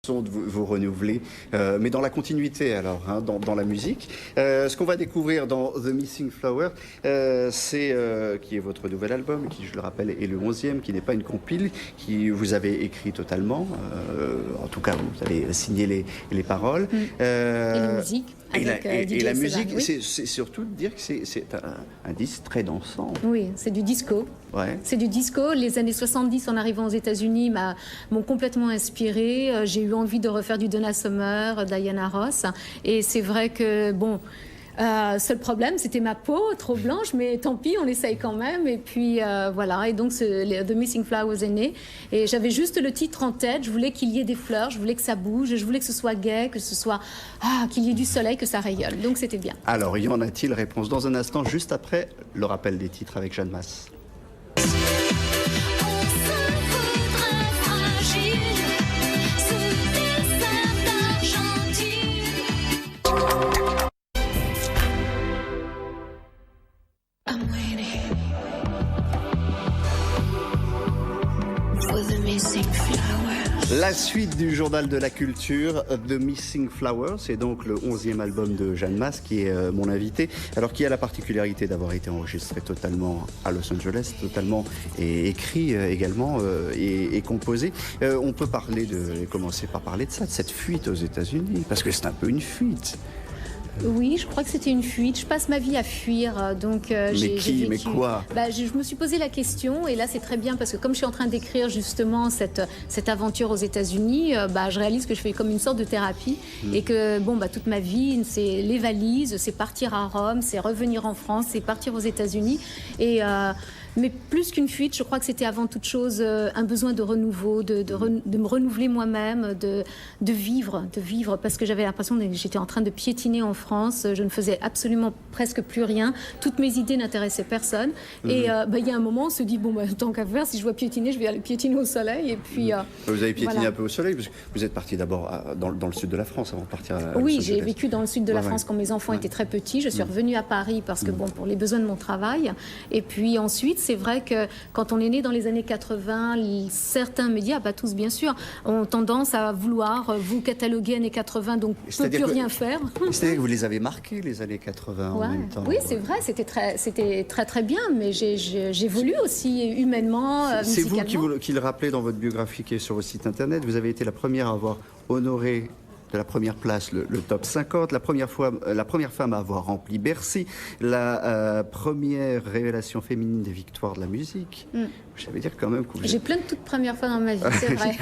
De vous renouveler, mais dans la continuité alors, hein, dans la musique. Ce qu'on va découvrir dans The Missing Flower, c'est qui est votre nouvel album, qui je le rappelle est le 11e, qui n'est pas une compile, qui vous avez écrit totalement, en tout cas vous avez signé les paroles. Et la musique. Et la musique, oui. C'est surtout de dire que c'est un disque très dansant. Oui, c'est du disco. Ouais. C'est du disco. Les années 70, en arrivant aux États-Unis, m'ont complètement inspirée. J'ai eu envie de refaire du Donna Summer, Diana Ross. Et c'est vrai que, bon, seul problème, c'était ma peau, trop blanche, mais tant pis, on essaye quand même. Et puis voilà, et donc The Missing Flowers est né. Et j'avais juste le titre en tête, je voulais qu'il y ait des fleurs, je voulais que ça bouge, je voulais que ce soit gai, que ce soit qu'il y ait du soleil, que ça rayonne. Donc c'était bien. Alors, y en a-t-il? Réponse dans un instant, juste après le rappel des titres avec Jeanne Masse. La suite du journal de la culture, The Missing Flower, c'est donc le 11e album de Jeanne Masse qui est mon invité. Alors qui a la particularité d'avoir été enregistré totalement à Los Angeles, totalement et écrit également et composé. On peut commencer par parler de ça, de cette fuite aux États-Unis, parce que c'est un peu une fuite. Oui, je crois que c'était une fuite. Je passe ma vie à fuir, donc mais quoi? Je me suis posé la question, et là c'est très bien parce que comme je suis en train d'écrire justement cette aventure aux États-Unis, je réalise que je fais comme une sorte de thérapie et que toute ma vie, c'est les valises, c'est partir à Rome, c'est revenir en France, c'est partir aux États-Unis mais plus qu'une fuite, je crois que c'était avant toute chose un besoin de renouveau, de me renouveler moi-même, de vivre, parce que j'avais l'impression que j'étais en train de piétiner en France, je ne faisais absolument presque plus rien, toutes mes idées n'intéressaient personne, et il y a un moment, on se dit, tant qu'à faire, si je vois piétiner, je vais aller piétiner au soleil, et puis... Vous avez piétiné un peu au soleil, parce que vous êtes parti d'abord dans le sud de la France, avant de partir à Oui, j'ai vécu dans le sud de la France quand mes enfants étaient très petits, je suis revenue à Paris, parce que pour les besoins de mon travail, et puis ensuite, c'est vrai que quand on est né dans les années 80, certains médias, pas tous bien sûr, ont tendance à vouloir vous cataloguer années 80, donc on ne peut plus rien faire. C'est-à-dire que vous les avez marqués, les années 80 en même temps. Oui, c'est vrai, c'était très très bien, mais j'évolue aussi humainement, c'est musicalement. vous qui le rappelez dans votre biographie qui est sur votre site internet. Vous avez été la première à avoir honoré de la première place le top 50, la première femme à avoir rempli Bercy, la première révélation féminine des victoires de la musique. Ça veut dire quand même que j'ai plein de toutes premières fois dans ma vie, c'est vrai.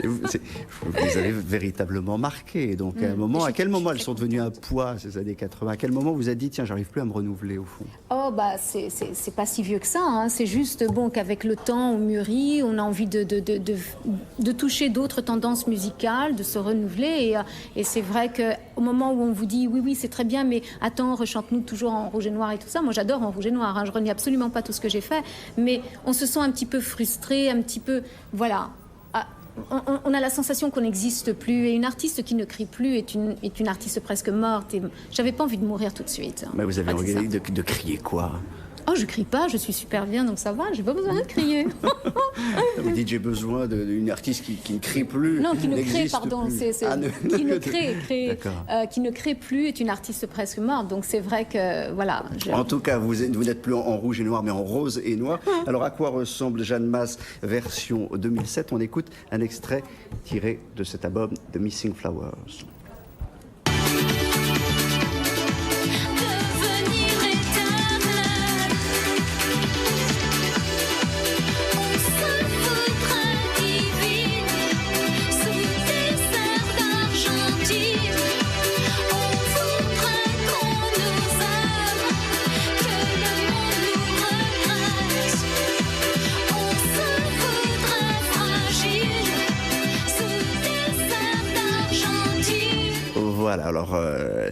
Vous avez véritablement marqué. Donc à quel moment elles sont devenues un poids, ces années 80? À quel moment vous avez dit, tiens, j'arrive plus à me renouveler au fond? C'est pas si vieux que ça, hein. C'est juste qu'avec le temps, on mûrit, on a envie de toucher d'autres tendances musicales, de se renouveler. Et c'est vrai qu'au moment où on vous dit oui, c'est très bien, mais attends, rechante-nous toujours en rouge et noir et tout ça. Moi, j'adore en rouge et noir, hein. Je renie absolument pas tout ce que j'ai fait, mais on se sent un petit peu frustré, un petit peu, voilà. On a la sensation qu'on n'existe plus, et une artiste qui ne crie plus est une artiste presque morte. Et j'avais pas envie de mourir tout de suite. Mais vous avez envie de crier quoi? Oh, je crie pas, je suis super bien, donc ça va, j'ai pas besoin de crier. Vous dites, j'ai besoin d'une artiste qui ne crie plus. Non, qui ne crée, pardon. Qui ne crée plus est une artiste presque morte, donc c'est vrai que, voilà. En tout cas, vous n'êtes plus en rouge et noir, mais en rose et noir. Alors, à quoi ressemble Jeanne Masse version 2007? On écoute un extrait tiré de cet album, The Missing Flowers. Voilà, alors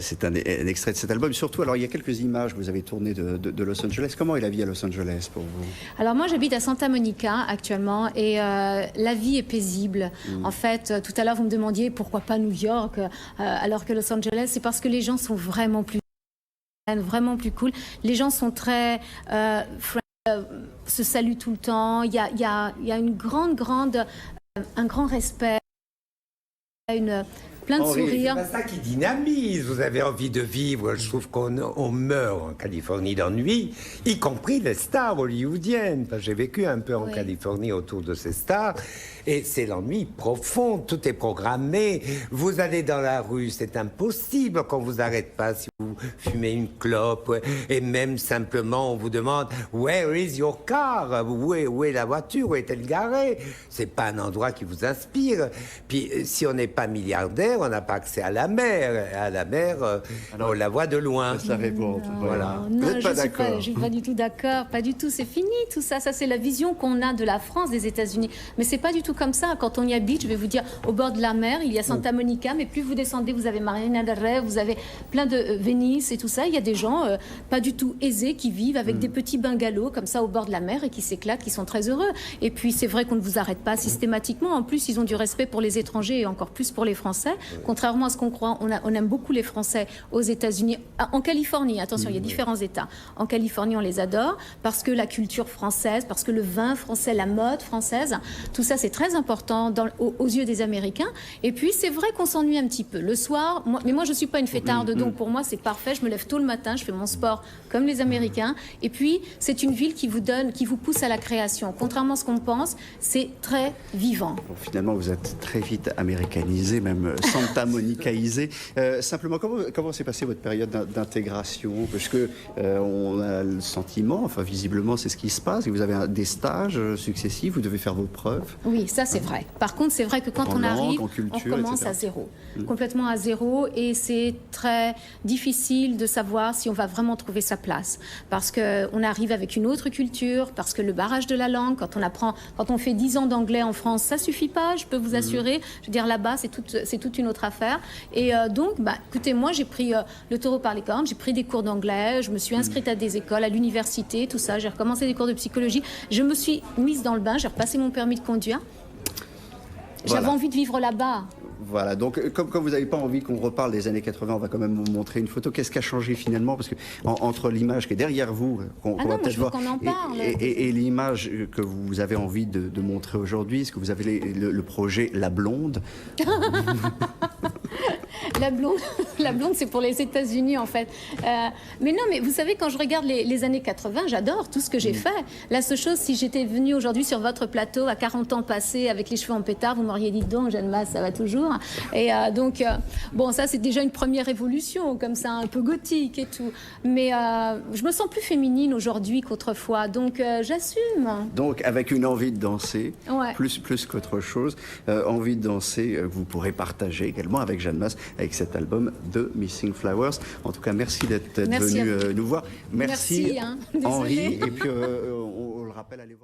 c'est un extrait de cet album. Surtout, alors il y a quelques images que vous avez tournées de Los Angeles. Comment est la vie à Los Angeles pour vous? Alors moi, j'habite à Santa Monica actuellement, et la vie est paisible. En fait, tout à l'heure, vous me demandiez pourquoi pas New York alors que Los Angeles. C'est parce que les gens sont vraiment plus cool. Les gens sont très se saluent tout le temps. Il y a un grand respect. Plein de Henri, sourires. c'est pas ça qui dynamise. Vous avez envie de vivre. Je trouve qu'on meurt en Californie d'ennui, y compris les stars hollywoodiennes. Enfin, j'ai vécu un peu en Californie autour de ces stars. Et c'est l'ennui profond. Tout est programmé. Vous allez dans la rue, c'est impossible qu'on vous arrête pas si vous fumez une clope. Et même simplement, on vous demande « Where is your car ?» Où est la voiture? Où est-elle garée? C'est pas un endroit qui vous inspire. Puis, si on n'est pas milliardaire, on n'a pas accès à la mer. À la mer, on la voit de loin. Ça répond. Voilà. Non, Vous n'êtes pas d'accord? je suis pas du tout d'accord. Pas du tout. C'est fini tout ça. Ça, c'est la vision qu'on a de la France, des États-Unis. Mais c'est pas du tout comme ça. Quand on y habite, je vais vous dire, au bord de la mer, il y a Santa Monica, mais plus vous descendez, vous avez Marina del Rey, vous avez plein de Venise et tout ça. Il y a des gens pas du tout aisés qui vivent avec des petits bungalows comme ça au bord de la mer et qui s'éclatent, qui sont très heureux. Et puis c'est vrai qu'on ne vous arrête pas systématiquement. En plus, ils ont du respect pour les étrangers et encore plus pour les Français. Contrairement à ce qu'on croit, on aime beaucoup les Français aux États-Unis. En Californie, attention, il y a différents États. En Californie, on les adore parce que la culture française, parce que le vin français, la mode française, tout ça, c'est très important aux yeux des Américains. Et puis, c'est vrai qu'on s'ennuie un petit peu. Le soir, mais moi, je ne suis pas une fêtarde, donc pour moi, c'est parfait. Je me lève tôt le matin, je fais mon sport comme les Américains. Et puis, c'est une ville qui vous pousse à la création. Contrairement à ce qu'on pense, c'est très vivant. Bon, finalement, vous êtes très vite américanisé, même Santa Monicaisé. Simplement, comment s'est passée votre période d'intégration? Parce que on a le sentiment, enfin visiblement, c'est ce qui se passe. Et vous avez des stages successifs, vous devez faire vos preuves. Oui, ça c'est vrai. Par contre, c'est vrai que quand on arrive, on commence à zéro, complètement à zéro, et c'est très difficile de savoir si on va vraiment trouver sa place, parce que on arrive avec une autre culture, parce que le barrage de la langue, quand on fait 10 ans d'anglais en France, ça suffit pas, je peux vous assurer. Je veux dire, là-bas, c'est toute une autre affaire. Et donc, écoutez, moi, j'ai pris le taureau par les cornes, j'ai pris des cours d'anglais, je me suis inscrite à des écoles, à l'université, tout ça. J'ai recommencé des cours de psychologie. Je me suis mise dans le bain, j'ai repassé mon permis de conduire. J'avais envie de vivre là-bas. Voilà, donc comme vous n'avez pas envie qu'on reparle des années 80, on va quand même vous montrer une photo. Qu'est-ce qui a changé finalement? Parce que entre l'image qui est derrière vous, qu'on va peut-être voir, et l'image que vous avez envie de montrer aujourd'hui, est-ce que vous avez le projet La Blonde? La blonde, c'est pour les États-Unis en fait. Mais non, mais vous savez, quand je regarde les années 80, j'adore tout ce que j'ai fait. La seule chose, si j'étais venue aujourd'hui sur votre plateau à 40 ans passés avec les cheveux en pétard, vous m'auriez dit donc, Jeanne Mas, ça va toujours. Et donc, bon, ça c'est déjà une première évolution, comme ça, un peu gothique et tout. Mais je me sens plus féminine aujourd'hui qu'autrefois, donc j'assume. Donc, avec une envie de danser, plus qu'autre chose, envie de danser, vous pourrez partager également avec Jeanne Mas, avec cet album de Missing Flowers. En tout cas, merci d'être venu nous voir. Merci hein. Henri. Et puis, on le rappelle, allez voir.